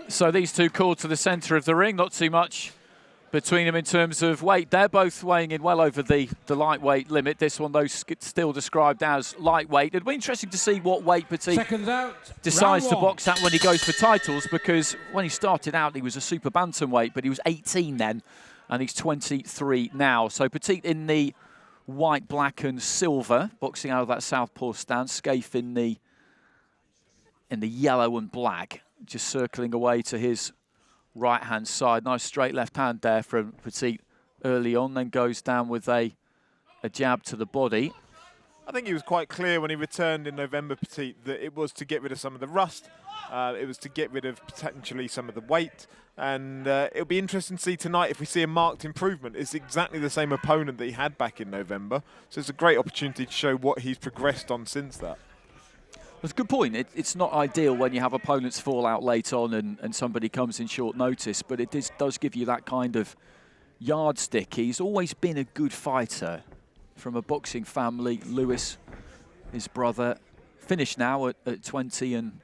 So these two called to the centre of the ring, not too much between them in terms of weight. They're both weighing in well over the lightweight limit. This one, though, still described as lightweight. It'd be interesting to see what weight Pettitt decides to box at when he goes for titles, because when he started out, he was a super bantamweight, but he was 18 then, and he's 23 now. So Pettitt in the white, black and silver, boxing out of that southpaw stance. Scaife in the yellow and black, just circling away to his right-hand side. Nice straight left hand there from Pettitt early on, then goes down with a jab to the body. I think he was quite clear when he returned in November, Pettitt, that it was to get rid of some of the rust. It was to get rid of potentially some of the weight. And it'll be interesting to see tonight if we see a marked improvement. It's exactly the same opponent that he had back in November. So it's a great opportunity to show what he's progressed on since that. That's a good point. It's not ideal when you have opponents fall out late on and somebody comes in short notice, but it does give you that kind of yardstick. He's always been a good fighter from a boxing family. Lewis, his brother, finished now at 20 and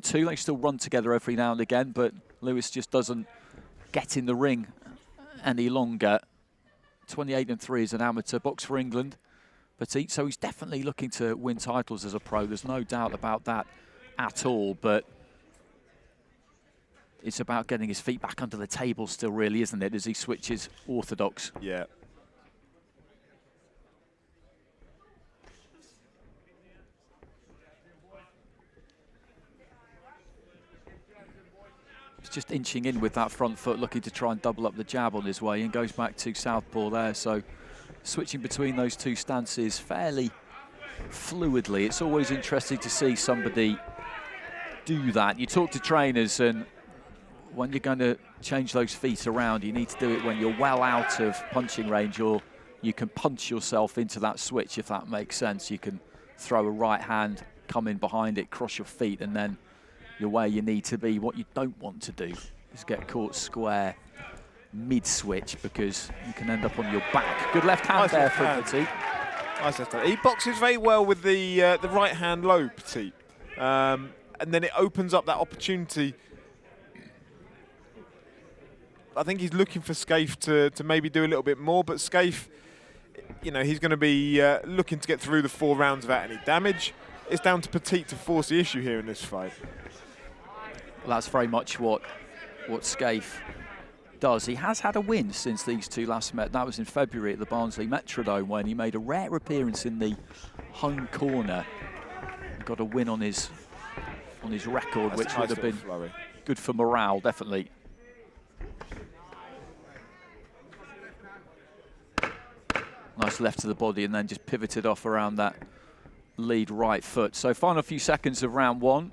2. They still run together every now and again, but Lewis just doesn't get in the ring any longer. 28 and 3 as an amateur, box for England. Pettitt, so he's definitely looking to win titles as a pro. There's no doubt about that at all, but it's about getting his feet back under the table still, really, isn't it, as he switches orthodox. Yeah. He's just inching in with that front foot, looking to try and double up the jab on his way, and goes back to southpaw there. So switching between those two stances fairly fluidly. It's always interesting to see somebody do that. You talk to trainers, and when you're going to change those feet around, you need to do it when you're well out of punching range, or you can punch yourself into that switch, if that makes sense. You can throw a right hand, come in behind it, cross your feet, and then you're where you need to be. What you don't want to do is get caught square mid-switch, because you can end up on your back. Good left hand there from Pettitt. Nice left hand. He boxes very well with the right hand low, Pettitt. And then it opens up that opportunity. I think he's looking for Scaife to maybe do a little bit more, but Scaife, you know, he's going to be looking to get through the 4 rounds without any damage. It's down to Pettitt to force the issue here in this fight. Well, that's very much what Scaife does. He has had a win since these two last met. That was in February at the Barnsley Metrodome, when he made a rare appearance in the hung corner. Got a win on his record, which would have been good for morale, definitely. Nice left to the body, and then just pivoted off around that lead right foot. So final few seconds of round 1.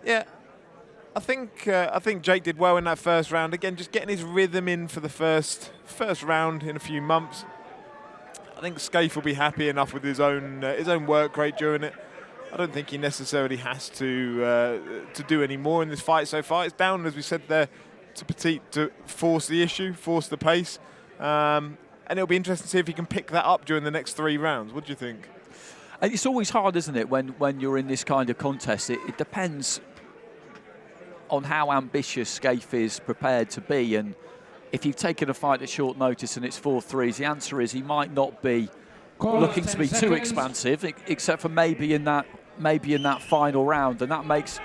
Yeah, I think Jake did well in that first round. Again, just getting his rhythm in for the first round in a few months. I think Scaife will be happy enough with his own work rate during it. I don't think he necessarily has to do any more in this fight so far. It's down, as we said there, to Pettitt to force the issue, force the pace, and it'll be interesting to see if he can pick that up during the next 3 rounds. What do you think? And it's always hard, isn't it, when you're in this kind of contest? It depends on how ambitious Scaife is prepared to be, and if you've taken a fight at short notice and it's 4-3s, the answer is he might not be looking to be too expansive, except for maybe in that final round, and that makes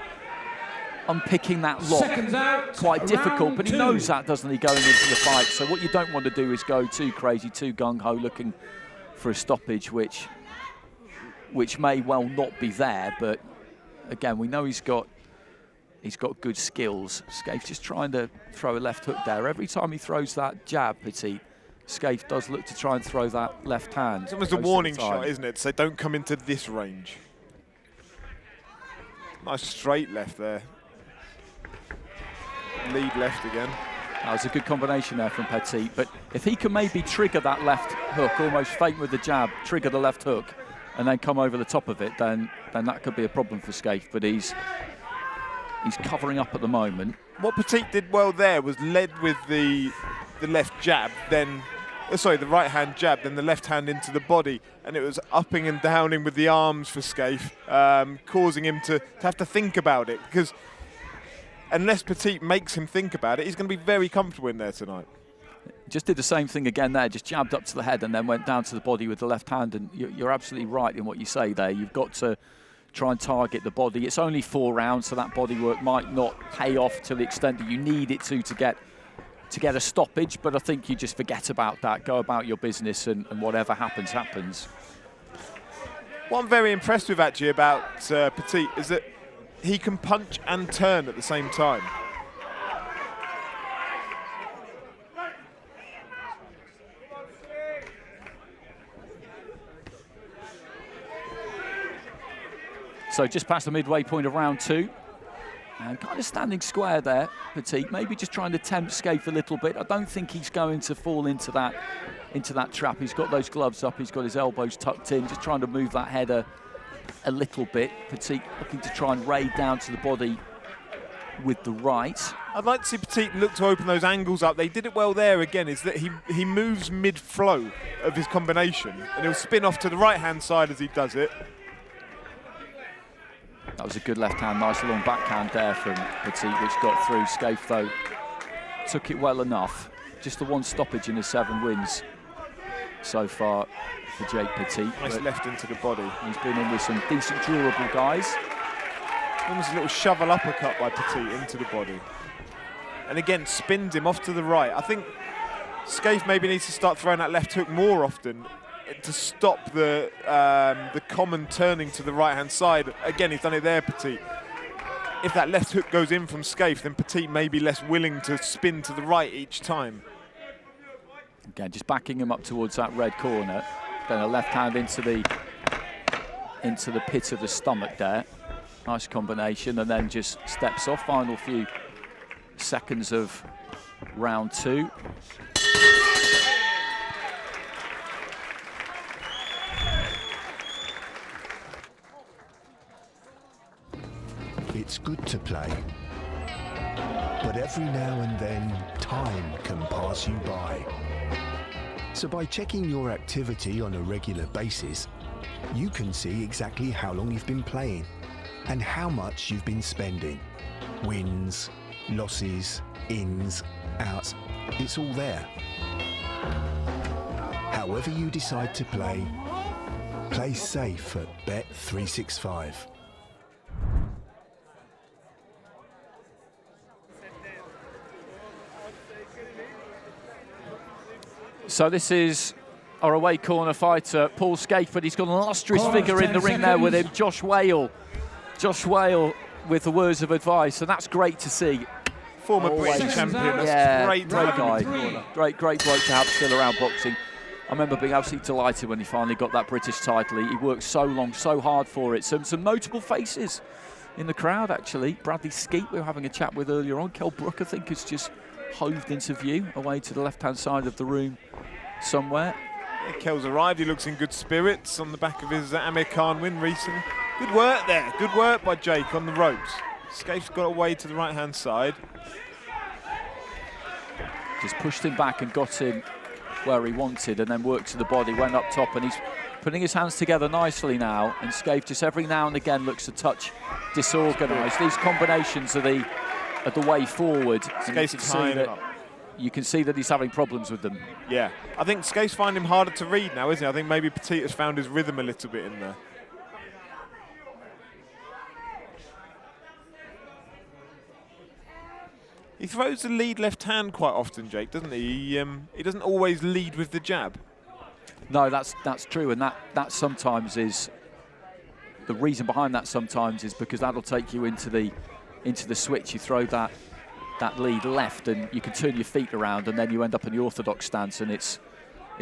unpicking that lock quite difficult. But he knows that, doesn't he, going into the fight? So what you don't want to do is go too crazy, too gung-ho, looking for a stoppage, which may well not be there. But again, we know he's got good skills. Scaife just trying to throw a left hook there. Every time he throws that jab, Pettitt, Scaife does look to try and throw that left hand. It's almost a warning shot, isn't it? So don't come into this range. Nice straight left there. Lead left again. That was a good combination there from Pettitt. But if he can maybe trigger that left hook, almost feint with the jab, trigger the left hook, and then come over the top of it, then that could be a problem for Scaife. But he's He's covering up at the moment. What Pettitt did well there was led with the left jab, then the right hand jab, then the left hand into the body, and it was upping and downing with the arms for Scaife, causing him to have to think about it, because unless Pettitt makes him think about it, he's going to be very comfortable in there tonight. Just did the same thing again there, just jabbed up to the head and then went down to the body with the left hand, and you're absolutely right in what you say there. You've got to try and target the body. It's only 4 rounds, so that body work might not pay off to the extent that you need it to get a stoppage, but I think you just forget about that, go about your business, and whatever happens, happens. What I'm very impressed with actually about Pettitt is that he can punch and turn at the same time. So just past the midway point of round 2. And kind of standing square there, Pettitt, maybe just trying to tempt Scaife a little bit. I don't think he's going to fall into that trap. He's got those gloves up, he's got his elbows tucked in, just trying to move that head a little bit. Pettitt looking to try and raid down to the body with the right. I'd like to see Pettitt look to open those angles up. They did it well there again, is that he moves mid-flow of his combination, and he'll spin off to the right-hand side as he does it. That was a good left hand, nice long backhand there from Pettitt, which got through. Scaife, though, took it well enough. Just the 1 stoppage in his 7 wins so far for Jake Pettitt. Nice left into the body. He's been in with some decent, durable guys. Almost a little shovel uppercut by Pettitt into the body. And again, spins him off to the right. I think Scaife maybe needs to start throwing that left hook more often to stop the common turning to the right-hand side. Again, he's done it there, Pettitt. If that left hook goes in from Scaife, then Pettitt may be less willing to spin to the right each time. Again, just backing him up towards that red corner. Then a left hand into the pit of the stomach there. Nice combination, and then just steps off. Final few seconds of round 2. It's good to play, but every now and then time can pass you by. So by checking your activity on a regular basis, you can see exactly how long you've been playing and how much you've been spending. Wins, losses, ins, outs, it's all there. However you decide to play, play safe at Bet365. So this is our away corner fighter, Paul Scaife, but he's got an illustrious figure in the ring there with him, Josh Whale. Josh Whale with the words of advice, and that's great to see. Former British champion, that's yeah, great guy. Great bloke to have still around boxing. I remember being absolutely delighted when he finally got that British title. He worked so long, so hard for it. Some notable faces in the crowd, actually. Bradley Skeet, we were having a chat with earlier on. Kell Brook, I think, has just hoved into view away to the left-hand side of the room somewhere. Yeah, Kell's arrived. He looks in good spirits on the back of his Amir Khan win recently. Good work there. Good work by Jake on the ropes. Scaife's got away to the right-hand side. Just pushed him back and got him where he wanted, and then worked to the body, went up top, and he's putting his hands together nicely now. And Scaife just every now and again looks a touch disorganised. These combinations are the way forward. You can see that he's having problems with them. Yeah, I think Scaife's finding him harder to read now, isn't he? I think maybe Pettitt has found his rhythm a little bit in there. He throws the lead left hand quite often, Jake, doesn't he? He doesn't always lead with the jab. No, that's true, and that sometimes is the reason behind that. Sometimes is because that'll take you into the switch. You throw that lead left, and you can turn your feet around, and then you end up in the orthodox stance, and it's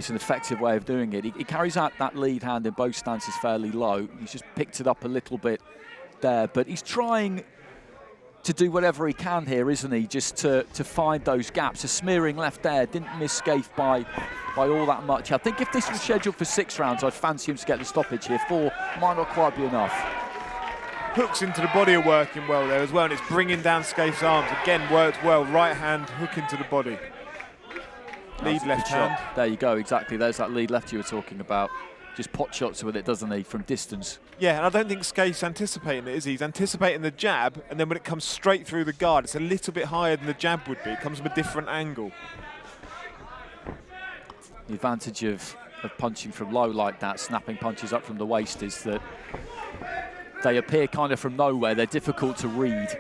an effective way of doing it. He carries out that lead hand in both stances fairly low. He's just picked it up a little bit there, but he's trying to do whatever he can here, isn't he? Just to find those gaps. A smearing left there didn't miss Scaife by all that much. I think if this was scheduled for 6 rounds, I'd fancy him to get the stoppage here. 4 might not quite be enough. hooks into the body are working well there as well, and it's bringing down Scaife's arms. Again, worked well. Right hand, hook into the body. Lead left hand. There you go, exactly. There's that lead left you were talking about. Just pot shots with it, doesn't he, from distance? Yeah, and I don't think Scaife's anticipating it, is he? He's anticipating the jab, and then when it comes straight through the guard, it's a little bit higher than the jab would be. It comes from a different angle. The advantage of punching from low like that, snapping punches up from the waist, is that they appear kind of from nowhere. They're difficult to read.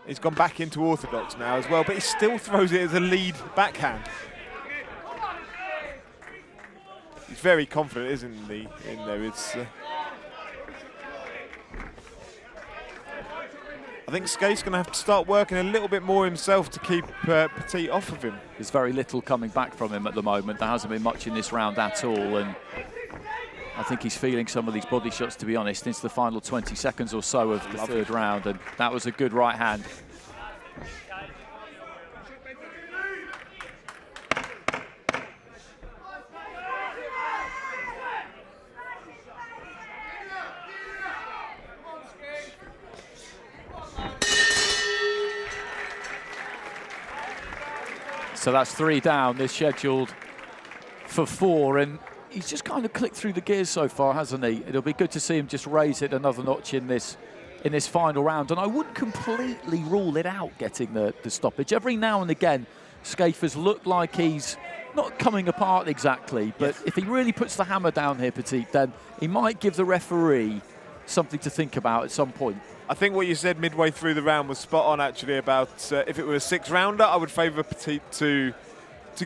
He's gone back into orthodox now as well, but he still throws it as a lead backhand. He's very confident, isn't he, in there? It's, I think Scaife's going to have to start working a little bit more himself to keep Pettitt off of him. There's very little coming back from him at the moment. There hasn't been much in this round at all, and I think he's feeling some of these body shots, to be honest, into the final 20 seconds or so of the third round, and that was a good right hand. So that's 3 down. They're scheduled for 4, and he's just kind of clicked through the gears so far, hasn't he? It'll be good to see him just raise it another notch in this final round, and I wouldn't completely rule it out getting the stoppage. Every now and again, Scaife has looked like he's not coming apart exactly, but if he really puts the hammer down here, Pettitt, then he might give the referee something to think about at some point. I think what you said midway through the round was spot on, actually, about if it were a 6-rounder, I would favour Pettitt to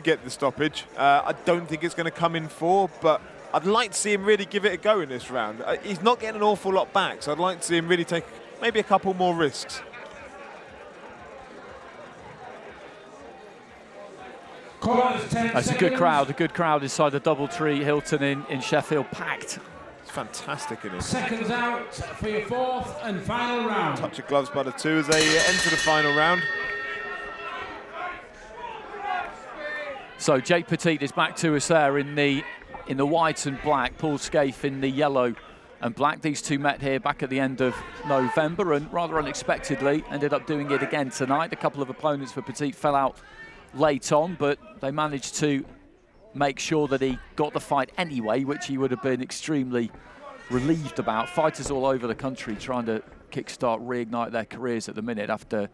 get the stoppage. I don't think it's going to come in 4, but I'd like to see him really give it a go in this round. He's not getting an awful lot back, so I'd like to see him really take maybe a couple more risks. That's a good crowd inside the DoubleTree Hilton in Sheffield, packed. It's fantastic in it. Seconds out for your 4th and final round. Touch of gloves by the 2 as they enter the final round. So Jake Pettitt is back to us there in the white and black. Paul Scaife in the yellow and black. These two met here back at the end of November, and rather unexpectedly ended up doing it again tonight. A couple of opponents for Pettitt fell out late on, but they managed to make sure that he got the fight anyway, which he would have been extremely relieved about. Fighters all over the country trying to kickstart, reignite their careers at the minute after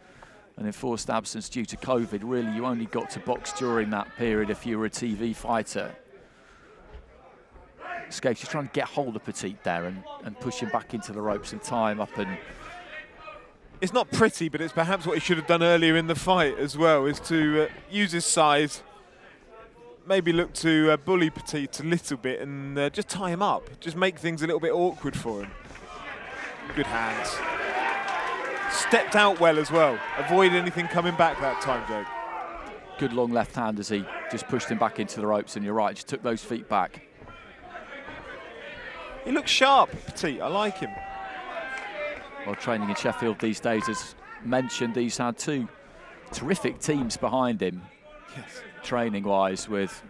an enforced absence due to COVID. Really, you only got to box during that period if you were a TV fighter. Scaife just trying to get hold of Pettitt there and push him back into the ropes and tie him up. And it's not pretty, but it's perhaps what he should have done earlier in the fight as well, is to use his size, maybe look to bully Pettitt a little bit and just tie him up, just make things a little bit awkward for him. Good hands. Stepped out well as well. Avoid anything coming back that time, Jake. Good long left hand as he just pushed him back into the ropes, and you're right, just took those feet back. He looks sharp, Pettitt. I like him. Well, training in Sheffield these days, as mentioned, he's had 2 terrific teams behind him. Yes. Training-wise, with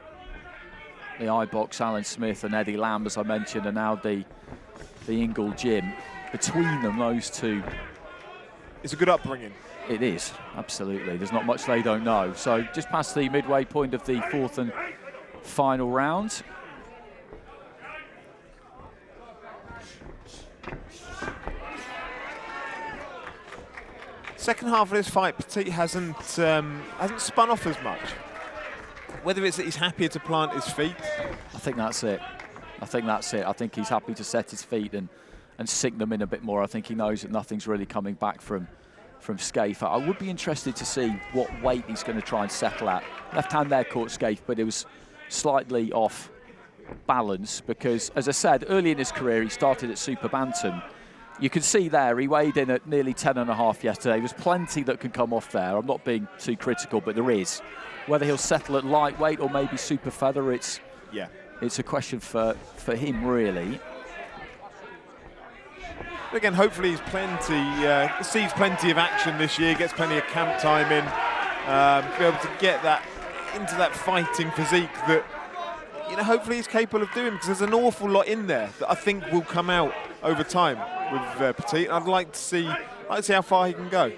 the iBox, Alan Smith and Eddie Lamb, as I mentioned, and now the Ingle Gym. Between them, those 2. It's a good upbringing. It is, absolutely. There's not much they don't know. So just past the midway point of the 4th and final round. Second half of this fight, Pettitt hasn't spun off as much. Whether it's that he's happier to plant his feet. I think that's it. I think he's happy to set his feet and sink them in a bit more. I think he knows that nothing's really coming back from Scaife. I would be interested to see what weight he's going to try and settle at. Left hand there caught Scaife, but it was slightly off balance because, as I said, early in his career, he started at Super Bantam. You can see there, he weighed in at nearly 10.5 yesterday. There's plenty that can come off there. I'm not being too critical, but there is. Whether he'll settle at lightweight or maybe super feather, it's a question for him, really. But again, hopefully he's sees plenty of action this year, gets plenty of camp time in, to be able to get that into that fighting physique that hopefully he's capable of doing, because there's an awful lot in there that I think will come out over time with Pettitt. I'd like to see how far he can go.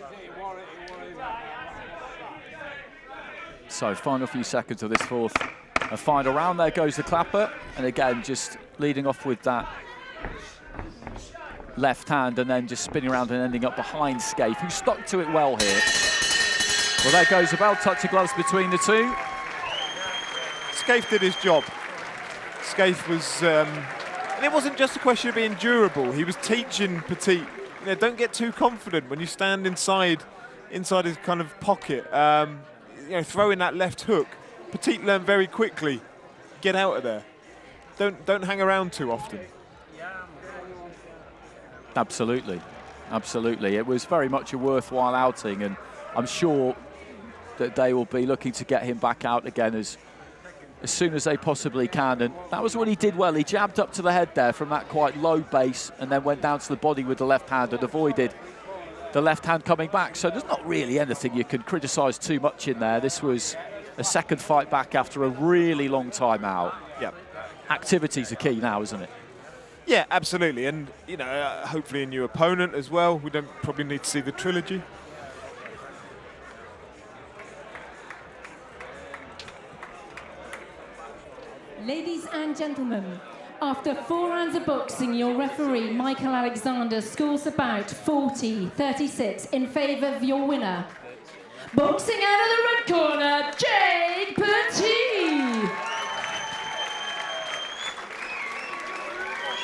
So final few seconds of this fourth and final round. There goes the clapper, and again just leading off with that left hand and then just spinning around and ending up behind Scaife, who stuck to it well here. Well, there goes the bell, touch of gloves between the two. Scaife did his job. Scaife was, and it wasn't just a question of being durable. He was teaching Pettitt, don't get too confident when you stand inside his kind of pocket. Throwing that left hook. Pettitt learned very quickly, get out of there. Don't hang around too often. Absolutely, absolutely. It was very much a worthwhile outing, and I'm sure that they will be looking to get him back out again as soon as they possibly can. And that was what he did well. He jabbed up to the head there from that quite low base and then went down to the body with the left hand and avoided the left hand coming back. So there's not really anything you can criticise too much in there. This was a second fight back after a really long time out. Yeah. Activity's the key now, isn't it? Yeah, absolutely. And, hopefully a new opponent as well. We don't probably need to see the trilogy. Ladies and gentlemen, after 4 rounds of boxing, your referee, Michael Alexander, scores the bout 40-36 in favour of your winner. Boxing out of the red corner, Jade Pettitt.